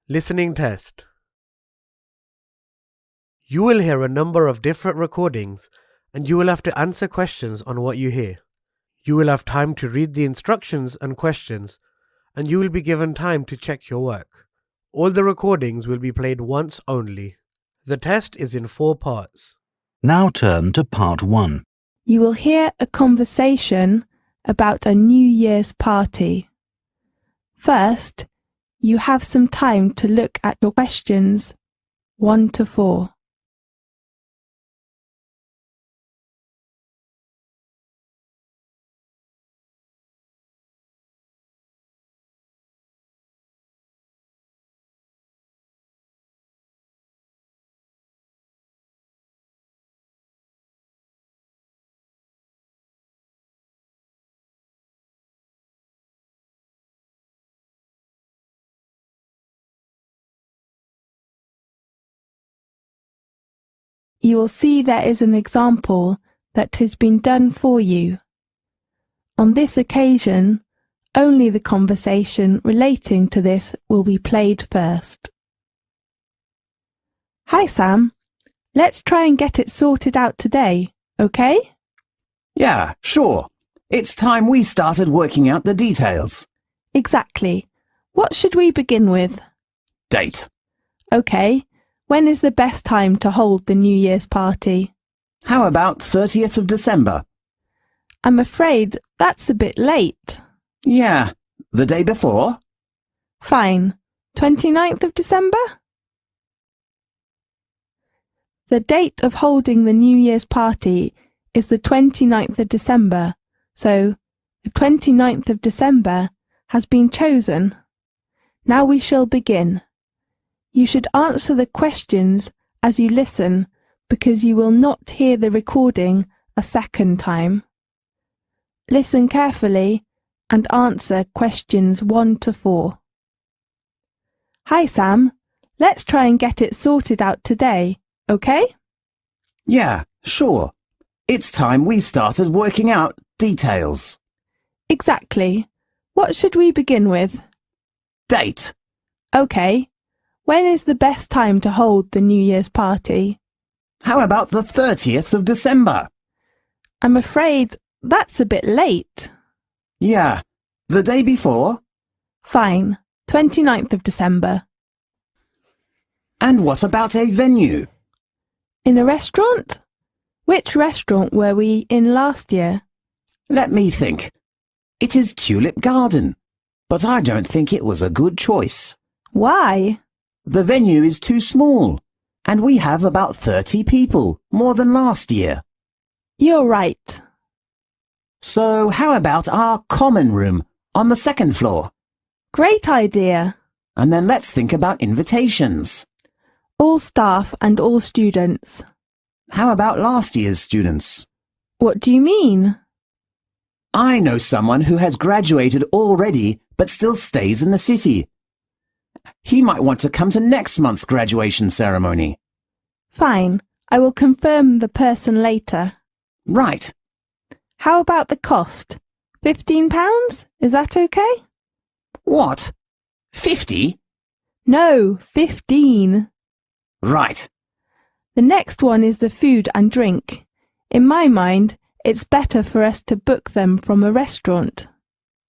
Listening test. You will hear a number of different recordings and you will have to answer questions on what you hear. You will have time to read the instructions and questions and you will be given time to check your work. All the recordings will be played once only. The test is in 4 parts. Now turn to part 1. You will hear a conversation about a New Year's party. First, you have some time to look at your questions 1 to 4. You will see there is an example that has been done for you. On this occasion, only the conversation relating to this will be played first. Hi Sam, let's try and get it sorted out today, okay? Yeah, sure. It's time we started working out the details. Exactly. What should we begin with? Date. Okay. When is the best time to hold the New Year's party? How about 30th of December? I'm afraid that's a bit late. Yeah, the day before? Fine. 29th of December? The date of holding the New Year's party is the 29th of December, so the 29th of December has been chosen. Now we shall begin. You should answer the questions as you listen because you will not hear the recording a second time. Listen carefully and answer questions 1 to 4. Hi Sam, let's try and get it sorted out today, okay? Yeah, sure. It's time we started working out details. Exactly. What should we begin with? Date. Okay. When is the best time to hold the New Year's party? How about the 30th of December? I'm afraid that's a bit late. Yeah, the day before? Fine, 29th of December. And what about a venue? In a restaurant? Which restaurant were we in last year? Let me think. It is Tulip Garden, but I don't think it was a good choice. Why? The venue is too small, and we have about 30 people, more than last year. You're right. So how about our common room on the 2nd floor? Great idea. And then let's think about invitations. All staff and all students. How about last year's students? What do you mean? I know someone who has graduated already but still stays in the city. He might want to come to next month's graduation ceremony. Fine, I will confirm the person later. Right. How about the cost? £15? Is that okay? What? 50? No, 15. Right. The next one is the food and drink. In my mind, it's better for us to book them from a restaurant.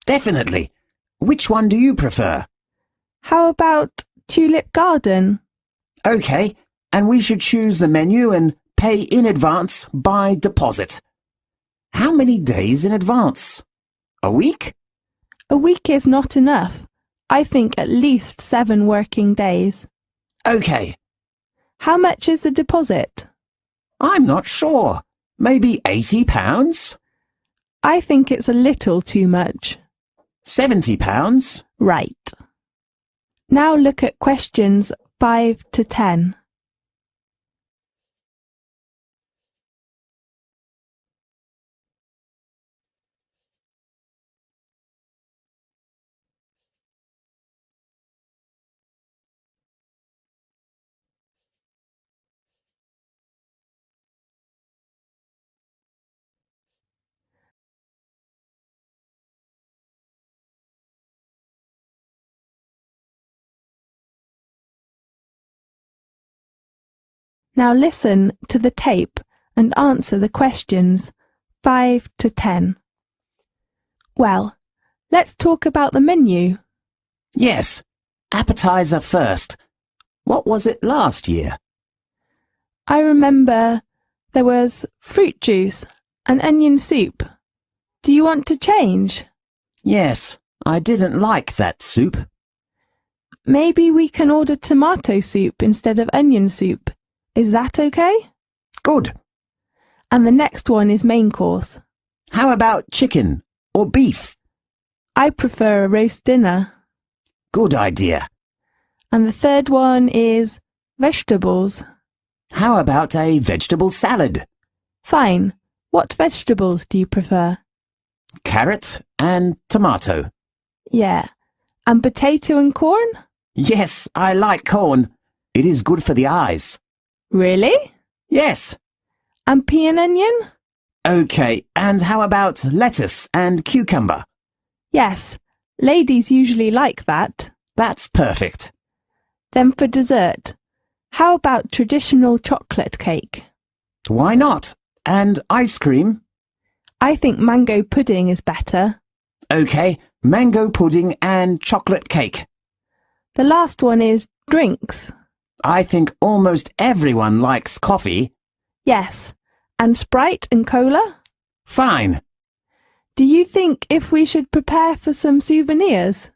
Definitely. Which one do you prefer? How about Tulip Garden? Okay, and we should choose the menu and pay in advance by deposit. How many days in advance? A week? A week is not enough. I think at least 7 working days. Okay. How much is the deposit? I'm not sure. Maybe £80? I think it's a little too much. £70? Right. Now look at questions 5 to 10. Now listen to the tape and answer the questions 5 to 10. Well, let's talk about the menu. Yes. Appetizer first. What was it last year? I remember there was fruit juice and onion soup. Do you want to change? Yes, I didn't like that soup. Maybe we can order tomato soup instead of onion soup. Is that okay? Good. And the next one is main course. How about chicken or beef? I prefer a roast dinner. Good idea. And the third one is vegetables. How about a vegetable salad? Fine. What vegetables do you prefer? Carrot and tomato. Yeah. And potato and corn? Yes, I like corn. It is good for the eyes. Really? Yes. And pea and onion? Okay, and how about lettuce and cucumber? Yes. Ladies usually like that. That's perfect. Then for dessert, how about traditional chocolate cake? Why not? And ice cream? I think mango pudding is better. Okay, mango pudding and chocolate cake. The last one is drinks. I think almost everyone likes coffee. Yes. And Sprite and cola? Fine. Do you think if we should prepare for some souvenirs?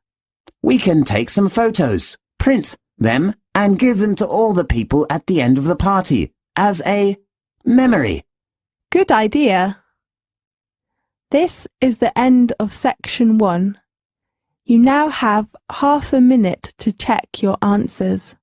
We can take some photos, print them, and give them to all the people at the end of the party as a memory. Good idea. This is the end of section 1. You now have half a minute to check your answers.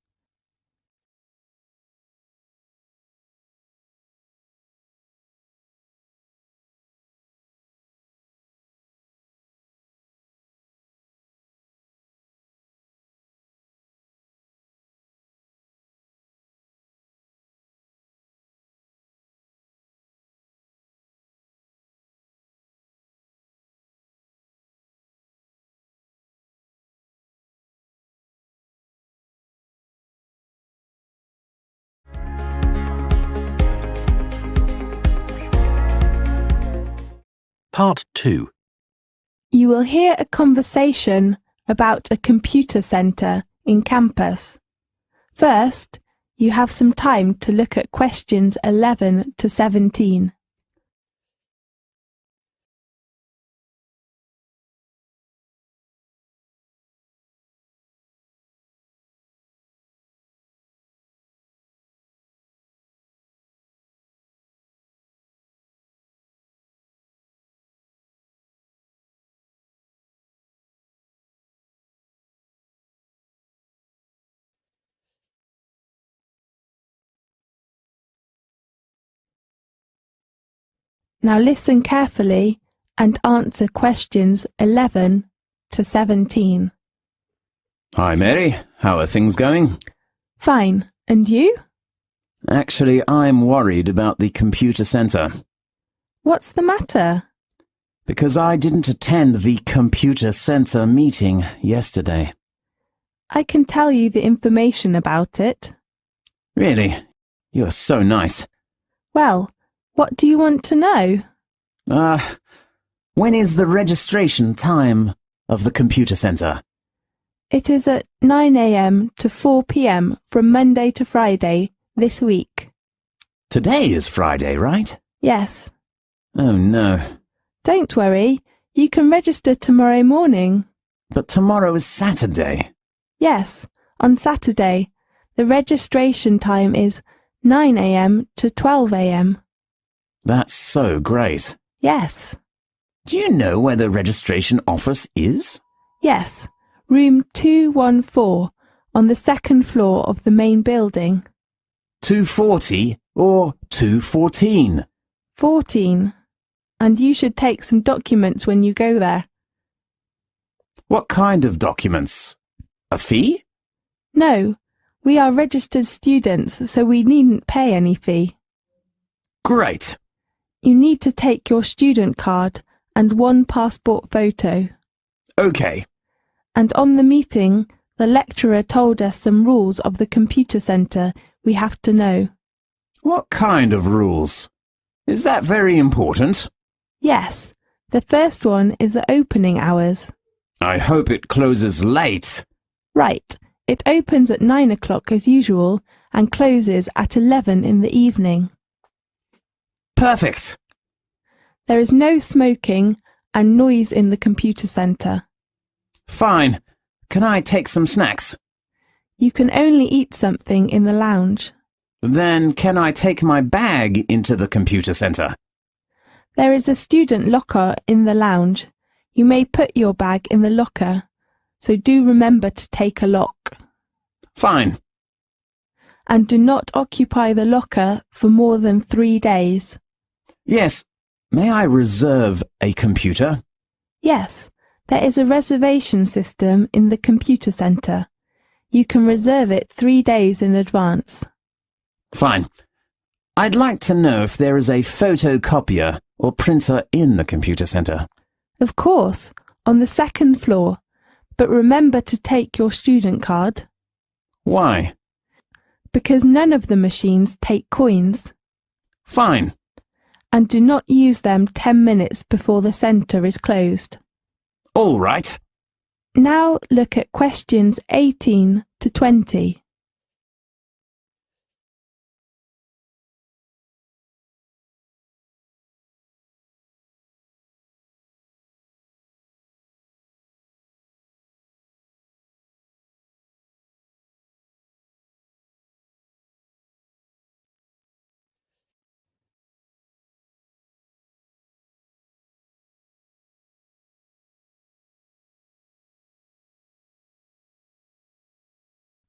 Part 2. You will hear a conversation about a computer centre in campus. First, you have some time to look at questions 11 to 17. Now listen carefully and answer questions 11 to 17. Hi, Mary. How are things going? Fine. And you? Actually, I'm worried about the computer centre. What's the matter? Because I didn't attend the computer centre meeting yesterday. I can tell you the information about it. Really? You're so nice. Well, what do you want to know? When is the registration time of the computer centre? It is at 9 a.m. to 4 p.m. from Monday to Friday this week. Today is Friday, right? Yes. Oh no. Don't worry, you can register tomorrow morning. But tomorrow is Saturday. Yes, on Saturday. The registration time is 9 a.m. to 12 a.m. That's so great. Yes. Do you know where the registration office is? Yes, room 214 on the second floor of the main building. 240 or 214? 14. And you should take some documents when you go there. What kind of documents? A fee? No, we are registered students, so we needn't pay any fee. Great. You need to take your student card and one passport photo. Okay. And on the meeting, the lecturer told us some rules of the computer centre we have to know. What kind of rules? Is that very important? Yes, the first one is the opening hours. I hope it closes late. Right, it opens at 9 o'clock as usual and closes at 11 in the evening. Perfect. There is no smoking and noise in the computer centre. Fine. Can I take some snacks? You can only eat something in the lounge. Then can I take my bag into the computer centre? There is a student locker in the lounge. You may put your bag in the locker, so do remember to take a lock. Fine. And do not occupy the locker for more than 3 days. Yes. May I reserve a computer? Yes, there is a reservation system in the computer centre. You can reserve it 3 days in advance. Fine. I'd like to know if there is a photocopier or printer in the computer centre. Of course, on the second floor, but remember to take your student card. Why? Because none of the machines take coins. Fine. And do not use them 10 minutes before the centre is closed. All right. Now look at questions 18 to 20.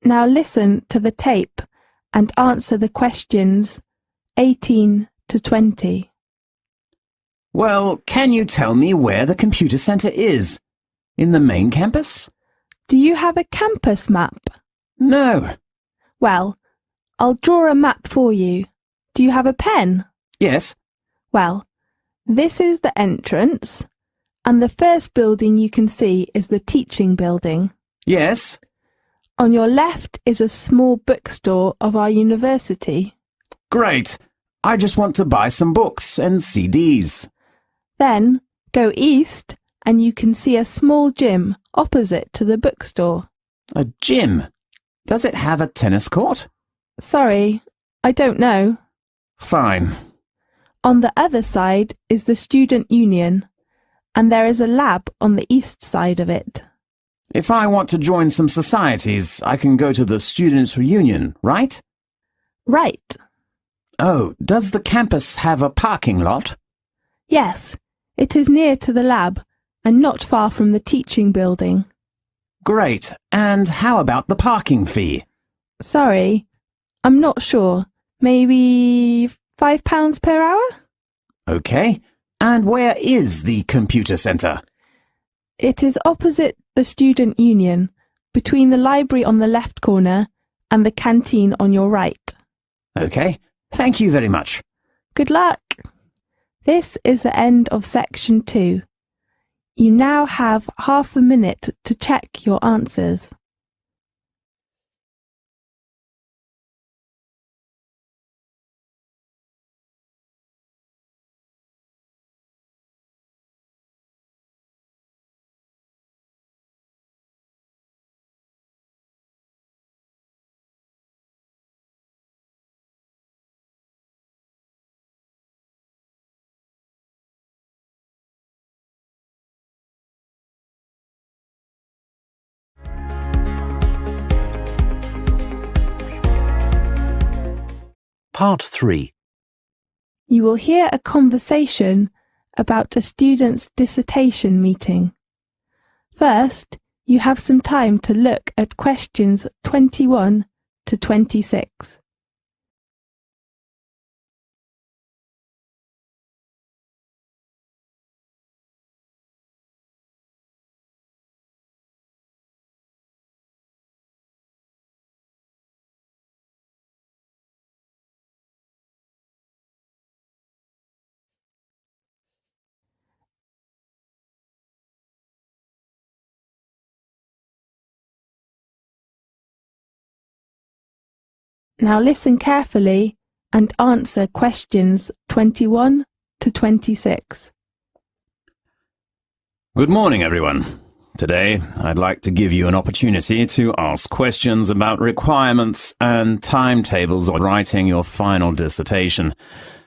Now listen to the tape and answer the questions 18 to 20. Well, can you tell me where the computer centre is? In the main campus? Do you have a campus map? No. Well, I'll draw a map for you. Do you have a pen? Yes. Well, this is the entrance, and the first building you can see is the teaching building. Yes. On your left is a small bookstore of our university. Great. I just want to buy some books and CDs. Then go east and you can see a small gym opposite to the bookstore. A gym? Does it have a tennis court? Sorry, I don't know. Fine. On the other side is the student union, and there is a lab on the east side of it. If I want to join some societies, I can go to the students' union, right? Right. Oh, does the campus have a parking lot? Yes, it is near to the lab and not far from the teaching building. Great. And how about the parking fee? Sorry, I'm not sure. Maybe £5 per hour? Okay. And where is the computer centre? It is opposite the student union, between the library on the left corner and the canteen on your right. Okay. Thank you very much. Good luck! This is the end of section 2. You now have half a minute to check your answers. Part 3. You will hear a conversation about a student's dissertation meeting. First, you have some time to look at questions 21 to 26. Now listen carefully and answer questions 21 to 26. Good morning, everyone. Today, I'd like to give you an opportunity to ask questions about requirements and timetables of writing your final dissertation.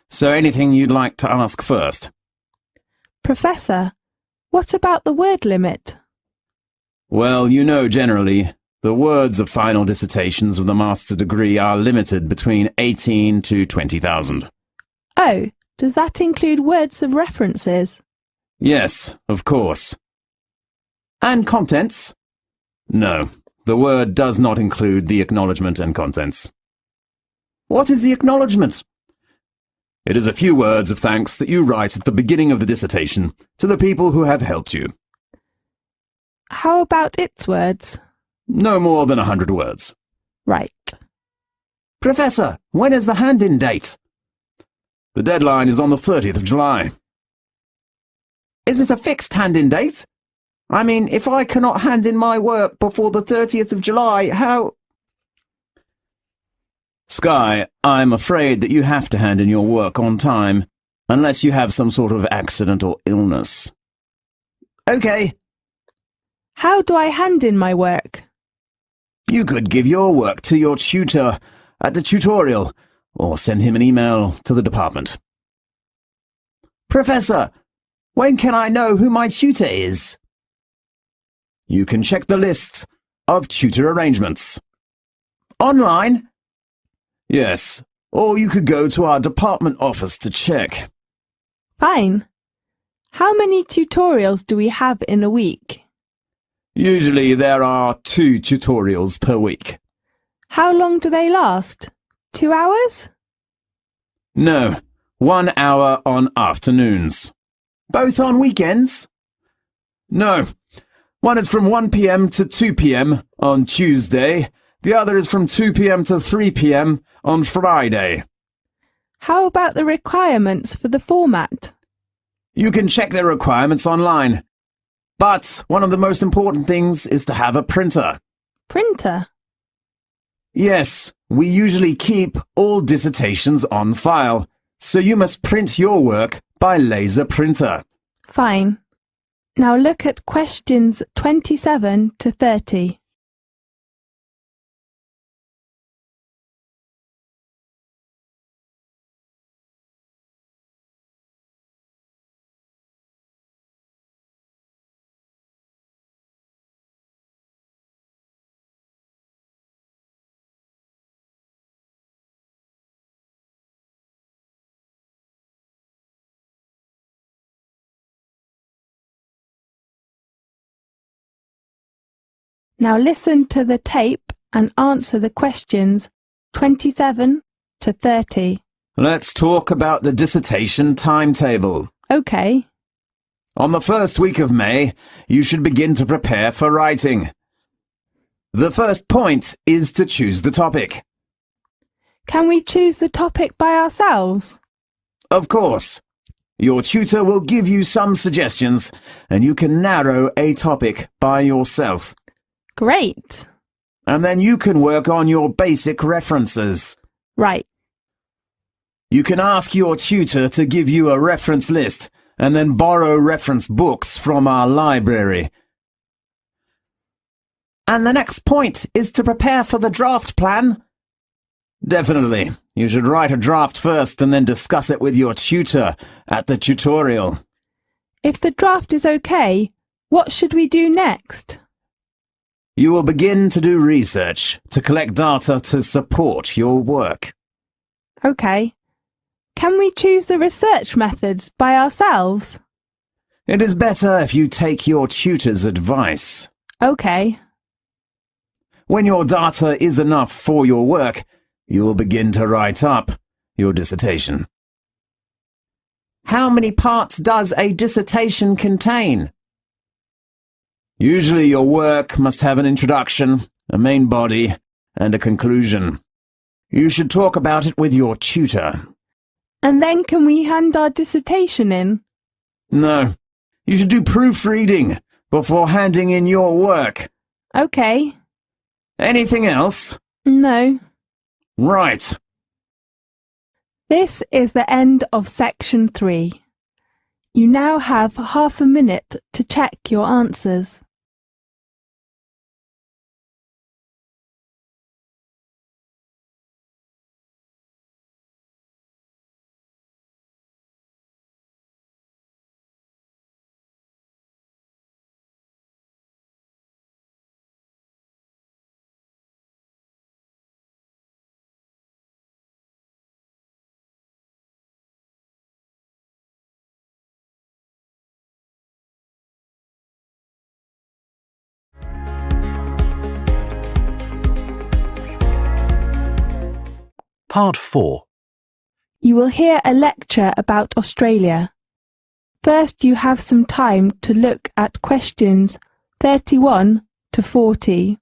So anything you'd like to ask first? Professor, what about the word limit? Well, you know generally, the words of final dissertations of the master's degree are limited between 18 to 20,000. Oh, does that include words of references? Yes, of course. And contents? No, the word does not include the acknowledgement and contents. What is the acknowledgement? It is a few words of thanks that you write at the beginning of the dissertation to the people who have helped you. How about its words? No more than 100 words. Right. Professor, when is the hand-in date? The deadline is on the 30th of July. Is it a fixed hand-in date? I mean, if I cannot hand in my work before the 30th of July, how... Sky, I'm afraid that you have to hand in your work on time, unless you have some sort of accident or illness. Okay. How do I hand in my work? You could give your work to your tutor at the tutorial, or send him an email to the department. Professor, when can I know who my tutor is? You can check the list of tutor arrangements. Online? Yes, or you could go to our department office to check. Fine. How many tutorials do we have in a week? Usually there are 2 tutorials per week. How long do they last? 2 hours? No, 1 hour on afternoons. Both on weekends? No, one is from 1 p.m. to 2 p.m. on Tuesday. The other is from 2 p.m. to 3 p.m. on Friday. How about the requirements for the format? You can check their requirements online. But one of the most important things is to have a printer. Printer? Yes, we usually keep all dissertations on file, so you must print your work by laser printer. Fine. Now look at questions 27 to 30. Now listen to the tape and answer the questions 27 to 30. Let's talk about the dissertation timetable. Okay. On the first week of May, you should begin to prepare for writing. The first point is to choose the topic. Can we choose the topic by ourselves? Of course. Your tutor will give you some suggestions, and you can narrow a topic by yourself. Great. And then you can work on your basic references. Right. You can ask your tutor to give you a reference list and then borrow reference books from our library. And the next point is to prepare for the draft plan? Definitely. You should write a draft first and then discuss it with your tutor at the tutorial. If the draft is okay, what should we do next? You will begin to do research to collect data to support your work. Okay. Can we choose the research methods by ourselves? It is better if you take your tutor's advice. Okay. When your data is enough for your work, you will begin to write up your dissertation. How many parts does a dissertation contain? Usually your work must have an introduction, a main body, and a conclusion. You should talk about it with your tutor. And then can we hand our dissertation in? No, you should do proofreading before handing in your work. Okay. Anything else? No. Right. This is the end of section 3. You now have half a minute to check your answers. Part 4. You will hear a lecture about Australia. First, you have some time to look at questions 31 to 40.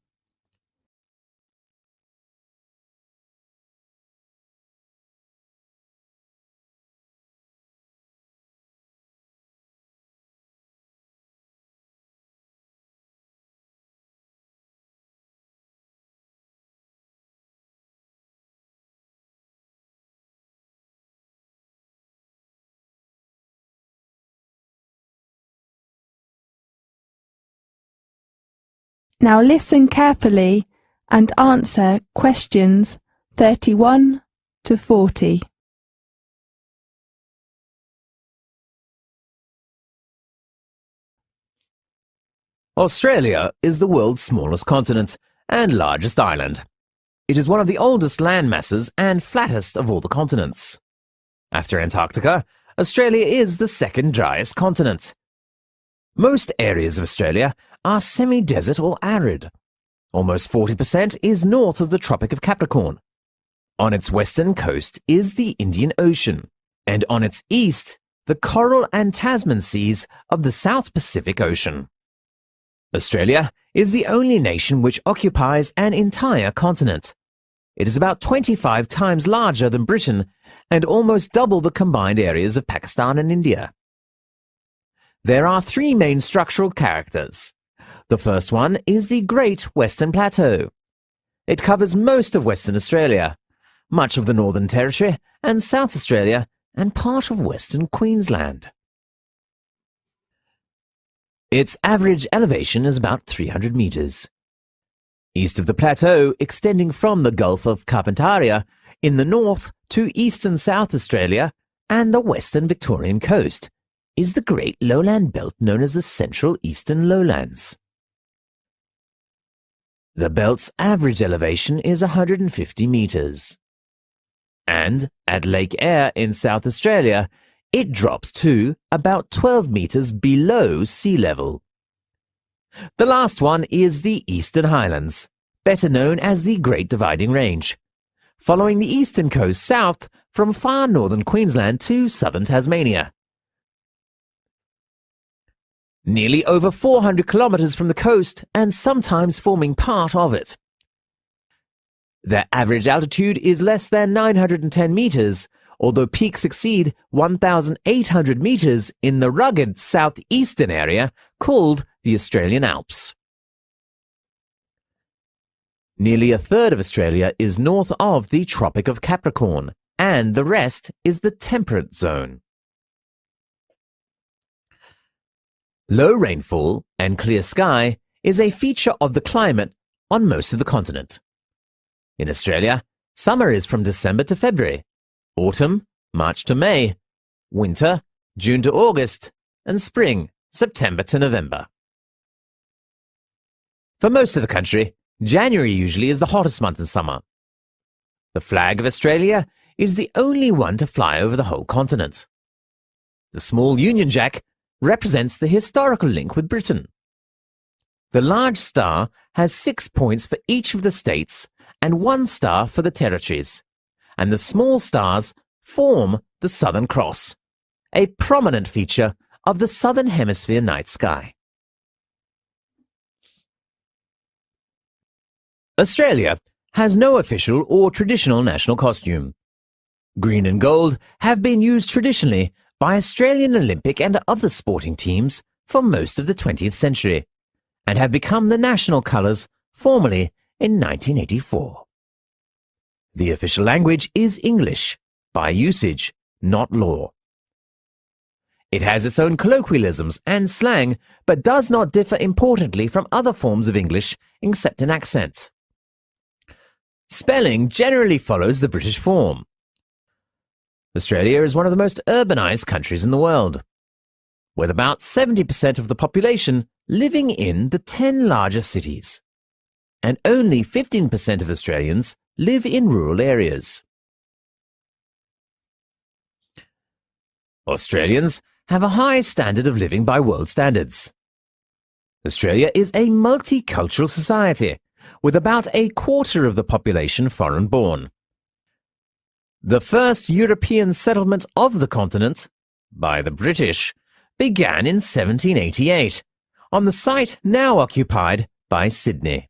Now listen carefully and answer questions 31 to 40. Australia is the world's smallest continent and largest island. It is one of the oldest land masses and flattest of all the continents. After Antarctica, Australia is the second driest continent. Most areas of Australia are semi-desert or arid. Almost 40% is north of the Tropic of Capricorn. On its western coast is the Indian Ocean, and on its east, the Coral and Tasman Seas of the South Pacific Ocean. Australia is the only nation which occupies an entire continent. It is about 25 times larger than Britain and almost double the combined areas of Pakistan and India. There are three main structural characters. The first one is the Great Western Plateau. It covers most of Western Australia, much of the Northern Territory and South Australia, and part of Western Queensland. Its average elevation is about 300 metres. East of the plateau, extending from the Gulf of Carpentaria in the north to eastern South Australia and the western Victorian coast, is the great lowland belt known as the Central Eastern Lowlands. The belt's average elevation is 150 metres. And at Lake Eyre in South Australia, it drops to about 12 metres below sea level. The last one is the Eastern Highlands, better known as the Great Dividing Range, following the eastern coast south from far northern Queensland to southern Tasmania. Nearly over 400 kilometres from the coast and sometimes forming part of it. Their average altitude is less than 910 metres, although peaks exceed 1,800 metres in the rugged southeastern area called the Australian Alps. Nearly a third of Australia is north of the Tropic of Capricorn, and the rest is the temperate zone. Low rainfall and clear sky is a feature of the climate on most of the continent. In Australia, summer is from December to February, autumn, March to May, winter, June to August, and spring, September to November. For most of the country, January usually is the hottest month in summer. The flag of Australia is the only one to fly over the whole continent. The small Union Jack represents the historical link with Britain. The large star has 6 points for each of the states and 1 star for the territories, and the small stars form the Southern Cross, a prominent feature of the Southern Hemisphere night sky. Australia has no official or traditional national costume. Green and gold have been used traditionally by Australian Olympic and other sporting teams for most of the 20th century, and have become the national colours formally in 1984. The official language is English, by usage, not law. It has its own colloquialisms and slang, but does not differ importantly from other forms of English except in accent. Spelling generally follows the British form. Australia is one of the most urbanized countries in the world, with about 70% of the population living in the 10 largest cities, and only 15% of Australians live in rural areas. Australians have a high standard of living by world standards. Australia is a multicultural society, with about a quarter of the population foreign-born. The first European settlement of the continent, by the British, began in 1788, on the site now occupied by Sydney.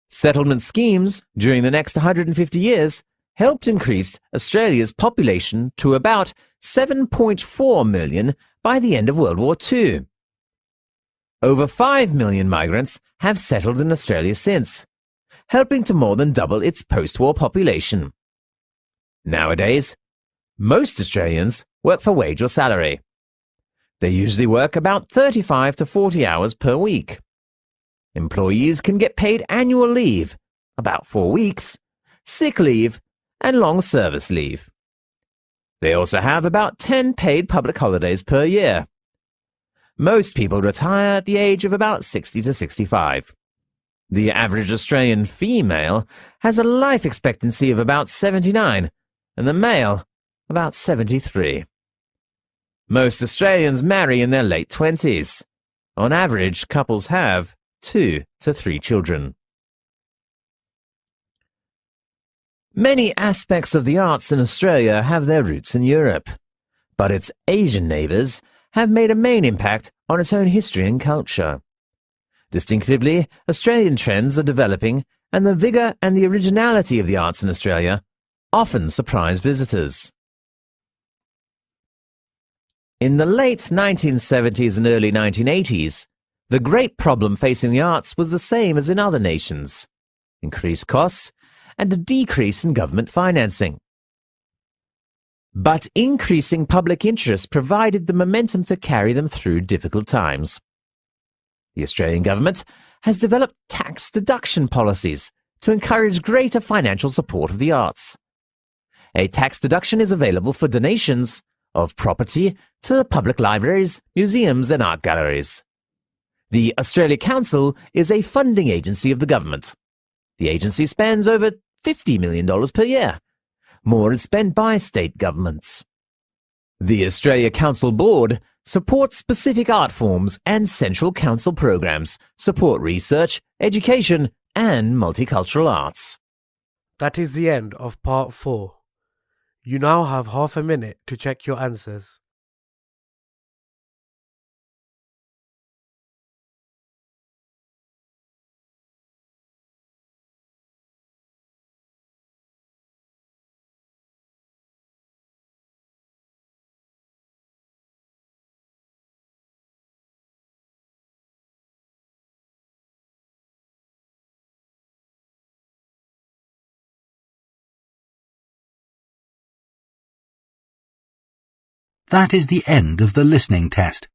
Settlement schemes during the next 150 years helped increase Australia's population to about 7.4 million by the end of World War II. Over 5 million migrants have settled in Australia since, helping to more than double its post-war population. Nowadays, most Australians work for wage or salary. They usually work about 35 to 40 hours per week. Employees can get paid annual leave, about 4 weeks, sick leave, and long service leave. They also have about 10 paid public holidays per year. Most people retire at the age of about 60 to 65. The average Australian female has a life expectancy of about 79, and the male about 73. Most Australians marry in their late 20s. On average, couples have 2 to 3 children. Many aspects of the arts in Australia have their roots in Europe, but its Asian neighbours have made a main impact on its own history and culture. Distinctively, Australian trends are developing, and the vigour and the originality of the arts in Australia often surprise visitors. In the late 1970s and early 1980s, the great problem facing the arts was the same as in other nations: increased costs and a decrease in government financing. But increasing public interest provided the momentum to carry them through difficult times. The Australian government has developed tax deduction policies to encourage greater financial support of the arts. A tax deduction is available for donations of property to public libraries, museums, and art galleries. The Australia Council is a funding agency of the government. The agency spends over $50 million per year. More is spent by state governments. The Australia Council Board supports specific art forms, and Central Council programs support research, education, and multicultural arts. That is the end of part 4. You now have half a minute to check your answers. That is the end of the listening test.